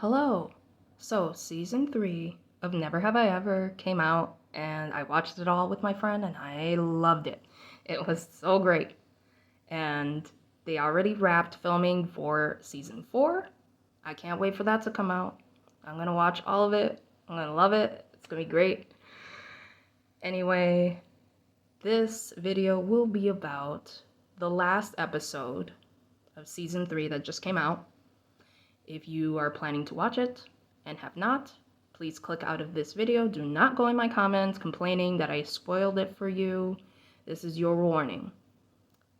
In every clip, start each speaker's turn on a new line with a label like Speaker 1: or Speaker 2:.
Speaker 1: Hello. So, season 3 of Never Have I Ever came out, and I watched it all with my friend, and I loved it. It was so great. And they already wrapped filming for season 4. I can't wait for that to come out. I'm gonna watch all of it. I'm gonna love it. It's gonna be great. Anyway, this video will be about the last episode of season 3 that just came out. If you are planning to watch it and have not, please click out of this video. Do not go in my comments complaining that I spoiled it for you. This is your warning.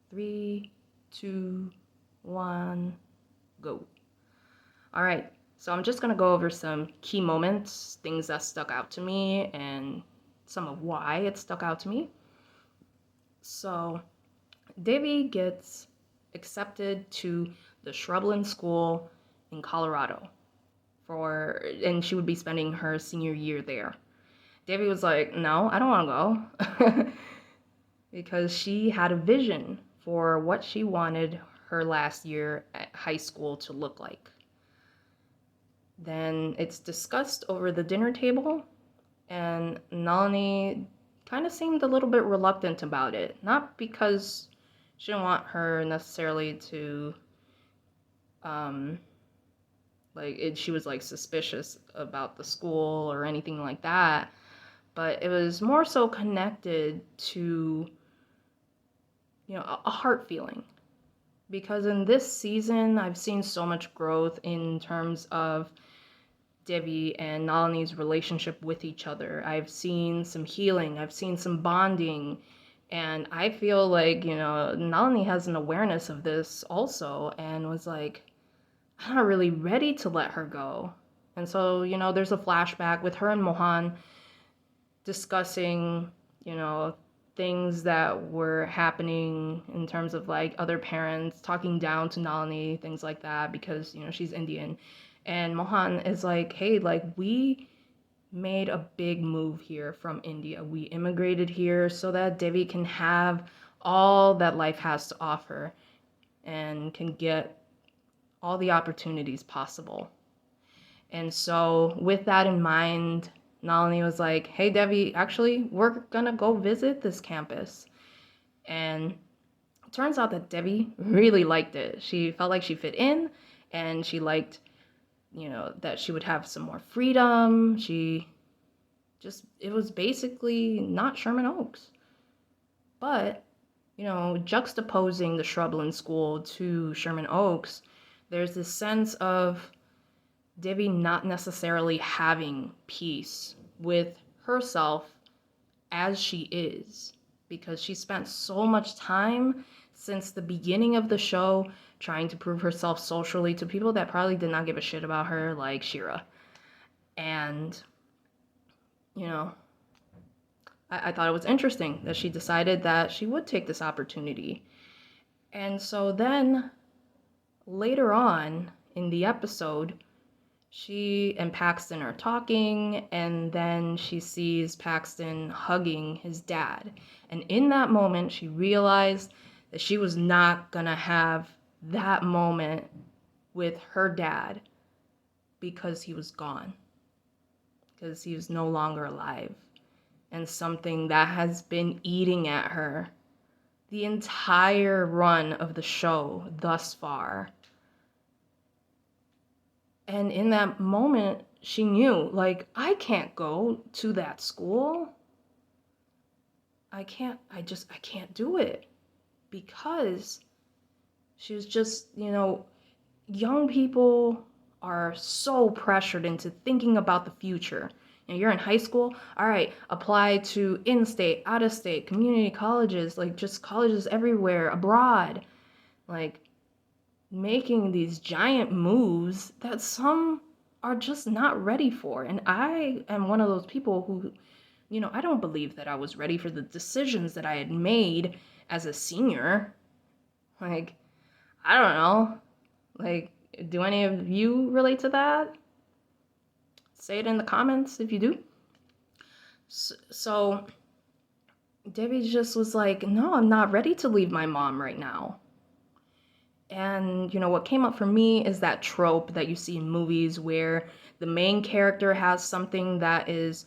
Speaker 1: 3, 2, 1, go. All right, so I'm just gonna go over some key moments, things that stuck out to me, and some of why it stuck out to me. So, Devi gets accepted to the Shrubland School in Colorado and she would be spending her senior year there. Devi was like, no, I don't want to go because she had a vision for what she wanted her last year at high school to look like. Then it's discussed over the dinner table, and Nalini kind of seemed a little bit reluctant about it. Not because she didn't want her necessarily to she was like suspicious about the school or anything like that, but it was more so connected to a heart feeling, because in this season I've seen so much growth in terms of Devi and Nalini's relationship with each other. I've seen some healing, I've seen some bonding, and I feel like Nalini has an awareness of this also and was like, I'm not really ready to let her go. And so, there's a flashback with her and Mohan discussing, things that were happening in terms of like other parents talking down to Nalini, things like that, because, she's Indian. And Mohan is like, hey, like, we made a big move here from India. We immigrated here so that Devi can have all that life has to offer and can get all the opportunities possible. And so with that in mind, Nalini was like, hey, Devi, actually, we're gonna go visit this campus. And it turns out that Devi really liked it. She felt like she fit in, and she liked, that she would have some more freedom. It was basically not Sherman Oaks. But, juxtaposing the Shrubland School to Sherman Oaks, there's this sense of Devi not necessarily having peace with herself as she is, because she spent so much time since the beginning of the show trying to prove herself socially to people that probably did not give a shit about her, like Shira. And, I thought it was interesting that she decided that she would take this opportunity. And so then later on in the episode, she and Paxton are talking, and then she sees Paxton hugging his dad. And in that moment, she realized that she was not gonna have that moment with her dad because he was gone, because he was no longer alive. And something that has been eating at her the entire run of the show thus far. And in that moment, she knew, like, I can't go to that school. I can't do it. Because she was just, young people are so pressured into thinking about the future. You're in high school, all right, apply to in-state, out-of-state, community colleges, like just colleges everywhere, abroad. Like, making these giant moves that some are just not ready for. And I am one of those people who, I don't believe that I was ready for the decisions that I had made as a senior. Like, I don't know. Like, do any of you relate to that? Say it in the comments if you do. So Debbie just was like, no, I'm not ready to leave my mom right now. And, what came up for me is that trope that you see in movies where the main character has something that is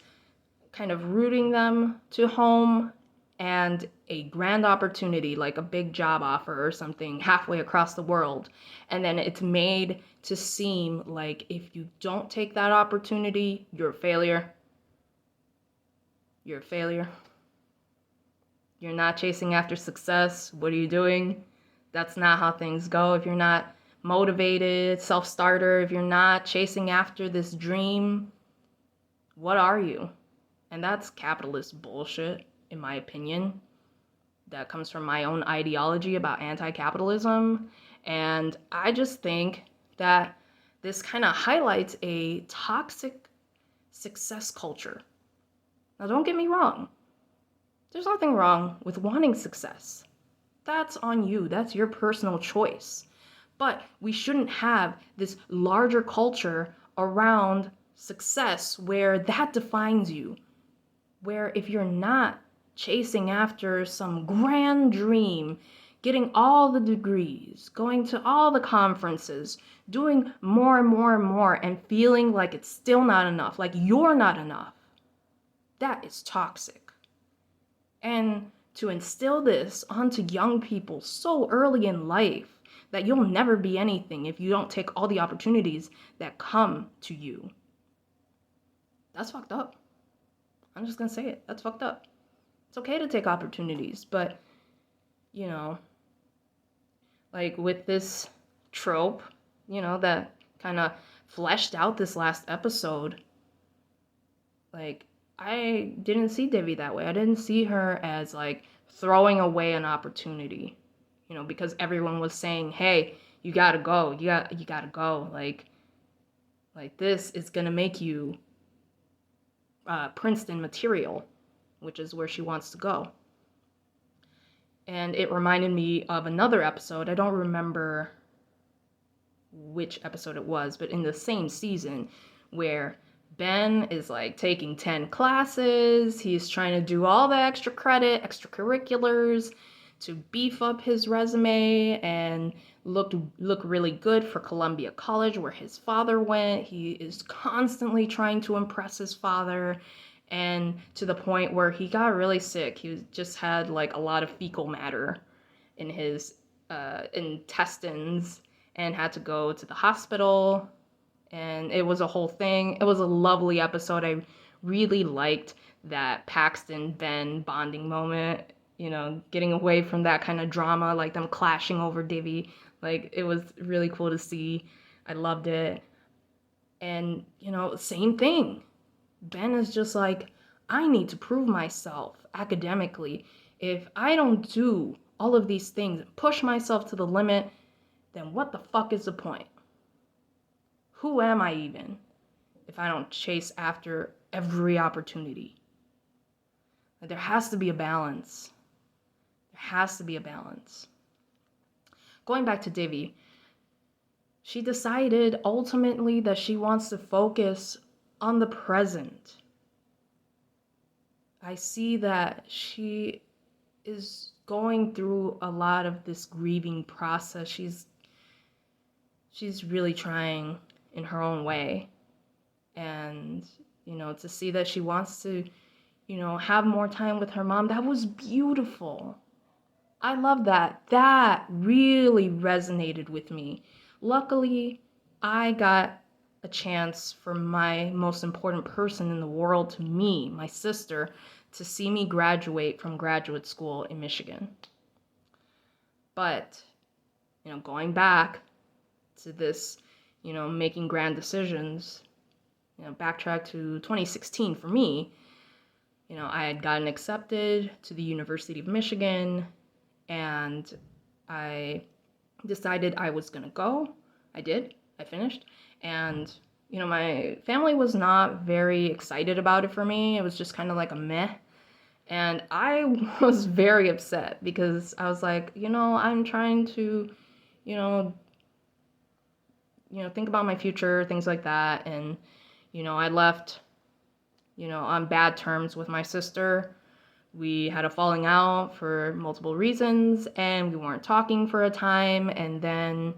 Speaker 1: kind of rooting them to home and a grand opportunity, like a big job offer or something halfway across the world. And then it's made to seem like if you don't take that opportunity, you're a failure. You're a failure. You're not chasing after success. What are you doing? That's not how things go. If you're not motivated, self-starter, if you're not chasing after this dream, what are you? And that's capitalist bullshit, in my opinion. That comes from my own ideology about anti-capitalism. And I just think that this kind of highlights a toxic success culture. Now, don't get me wrong. There's nothing wrong with wanting success. That's on you. That's your personal choice. But we shouldn't have this larger culture around success where that defines you. Where if you're not chasing after some grand dream, getting all the degrees, going to all the conferences, doing more and more and more, and feeling like it's still not enough, like you're not enough, that is toxic. And to instill this onto young people so early in life that you'll never be anything if you don't take all the opportunities that come to you. That's fucked up. I'm just gonna say it. That's fucked up. It's okay to take opportunities, but, like with this trope, that kind of fleshed out this last episode, like, I didn't see Devi that way. I didn't see her as like throwing away an opportunity, because everyone was saying, "Hey, you gotta go. You gotta go." Like this is gonna make you Princeton material, which is where she wants to go. And it reminded me of another episode. I don't remember which episode it was, but in the same season where Ben is like taking 10 classes. He's trying to do all the extra credit, extracurriculars to beef up his resume and look really good for Columbia College where his father went. He is constantly trying to impress his father, and to the point where he got really sick. He just had like a lot of fecal matter in his intestines and had to go to the hospital. And it was a whole thing. It was a lovely episode. I really liked that Paxton Ben bonding moment, getting away from that kind of drama, like them clashing over Divvy. Like, it was really cool to see. I loved it. And, same thing. Ben is just like, I need to prove myself academically. If I don't do all of these things, push myself to the limit, then what the fuck is the point? Who am I even if I don't chase after every opportunity? There has to be a balance. There has to be a balance. Going back to Divi, she decided ultimately that she wants to focus on the present. I see that she is going through a lot of this grieving process. She's really trying in her own way. And, to see that she wants to, have more time with her mom, that was beautiful. I love that. That really resonated with me. Luckily, I got a chance for my most important person in the world to me, my sister, to see me graduate from graduate school in Michigan. But, going back to this, making grand decisions, backtrack to 2016 for me, I had gotten accepted to the University of Michigan, and I decided I was going to go. I did. I finished. And, my family was not very excited about it for me. It was just kind of like a meh. And I was very upset because I was like, I'm trying to, think about my future, things like that. And, I left, on bad terms with my sister. we had a falling out for multiple reasons, and we weren't talking for a time, and then,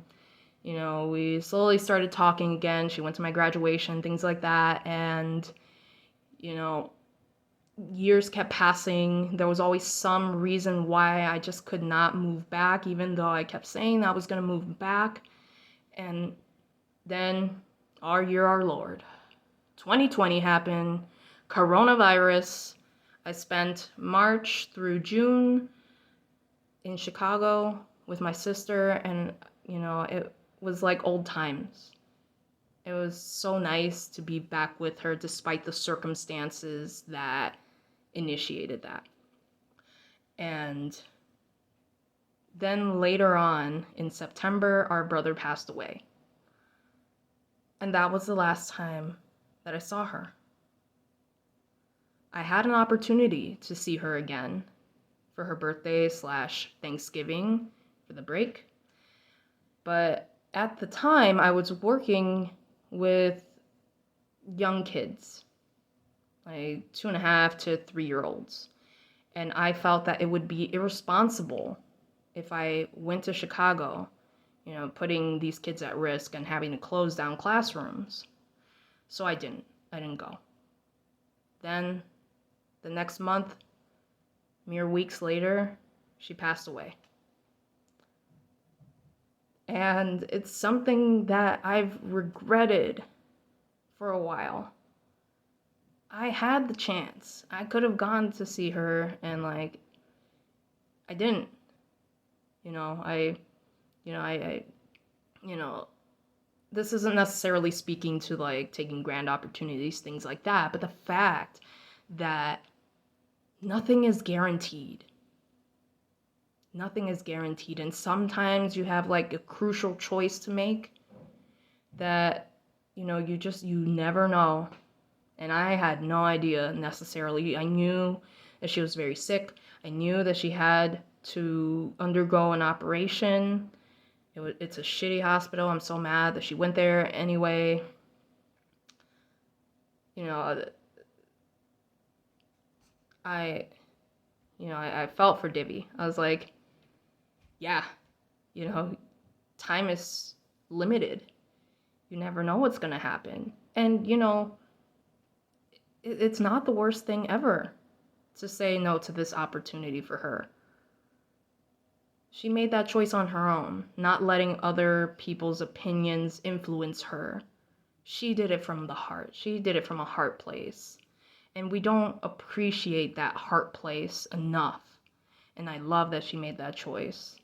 Speaker 1: you know, we slowly started talking again. She went to my graduation, things like that, and, you know, years kept passing. There was always some reason why I just could not move back, even though I kept saying I was going to move back. And then our year, our Lord, 2020 happened, coronavirus. I spent March through June in Chicago with my sister, and, you know, it was like old times. It was so nice to be back with her despite the circumstances that initiated that. And then later on in September, our brother passed away. And that was the last time that I saw her. I had an opportunity to see her again for her birthday / Thanksgiving for the break. But at the time, I was working with young kids, like 2.5 to 3-year-olds. And I felt that it would be irresponsible if I went to Chicago, you know, putting these kids at risk and having to close down classrooms. So I didn't go. Then the next month, mere weeks later, she passed away. And it's something that I've regretted for a while. I had the chance. I could have gone to see her, and like, I didn't. You know, I this isn't necessarily speaking to like taking grand opportunities, things like that, but the fact that nothing is guaranteed. Nothing is guaranteed, and sometimes you have like a crucial choice to make that, you know, you never know. And I had no idea necessarily. I knew that she was very sick. I knew that she had to undergo an operation. It's a shitty hospital. I'm so mad that she went there anyway. You know, I felt for Divvy. I was like, yeah, you know, time is limited. You never know what's going to happen. And, you know, it's not the worst thing ever to say no to this opportunity for her. She made that choice on her own, not letting other people's opinions influence her. She did it from the heart. She did it from a heart place. And we don't appreciate that heart place enough. And I love that she made that choice,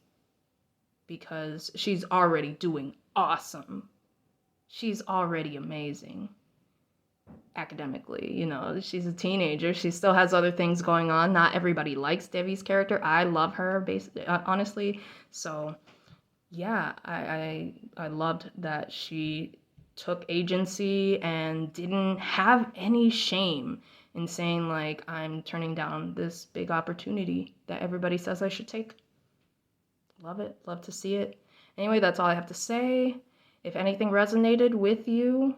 Speaker 1: because she's already doing awesome. She's already amazing academically. You know, she's a teenager. She still has other things going on. Not everybody likes Debbie's character. I love her, basically, honestly. So yeah, I loved that she took agency and didn't have any shame in saying, like, I'm turning down this big opportunity that everybody says I should take. Love it. Love to see it. Anyway, that's all I have to say. If anything resonated with you,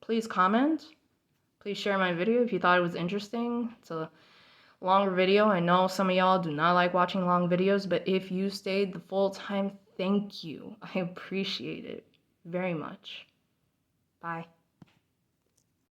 Speaker 1: please comment. Please share my video if you thought it was interesting. It's a longer video. I know some of y'all do not like watching long videos, but if you stayed the full time, thank you. I appreciate it very much. Bye.